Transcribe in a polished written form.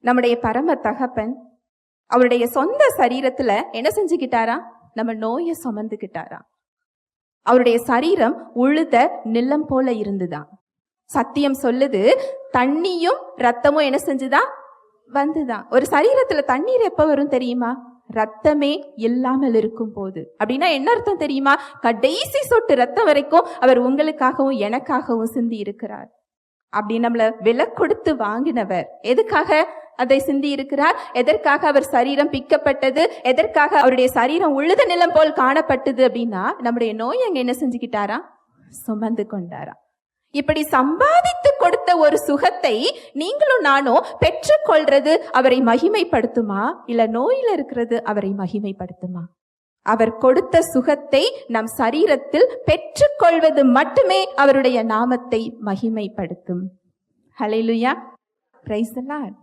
நம்முடைய பரம தகப்பன் அவருடைய சொந்த சரீரத்துல என்ன செஞ்சுக்கிட்டாரா? நம்ம நோயை சுமந்துக்கிட்டாரா. அவருடைய சரீரம் உழுத நிலம் போல இருந்துதான். சத்தியம் சொல்லுது, தண்ணியும் ரத்தமும் என்ன செஞ்சுதான்? வந்துதான். ஒரு சரீரத்துல தண்ணீர் எப்ப வரும் தெரியுமா? ரத்தமே இல்லாமல் இருக்கும் போது. அப்படின்னா என்ன அர்த்தம் தெரியுமா? கடைசி சொட்டு ரத்தம் வரைக்கும் அவர் உங்களுக்காகவும் எனக்காகவும் சிந்தி இருக்கிறார். அப்படி நம்மள விலை கொடுத்து வாங்கினவர் எதுக்காக அதை சிந்தி இருக்கிறார்? எதற்காக அவர் சரீரம் பிக்கப்பட்டது? எதற்காக அவருடைய சரீரம் உழுத நிலம் போல் காணப்பட்டது? அப்படின்னா நம்முடைய நோய் அங்க என்ன செஞ்சுக்கிட்டாரா? சுமந்து கொண்டாரா. இப்படி சம்பாதித்து கொடுத்த ஒரு சுகத்தை நீங்களும் நானும் பெற்றுக்கொள்றது அவரை மகிமைப்படுத்துமா, இல்ல நோயில இருக்கிறது அவரை மகிமைப்படுத்துமா? அவர் கொடுத்த சுகத்தை நம் சரீரத்தில் பெற்றுக்கொள்வது மட்டுமே அவருடைய நாமத்தை மகிமைப்படுத்தும். ஹல்லேலூயா, பிரைஸ் தி லார்ட்.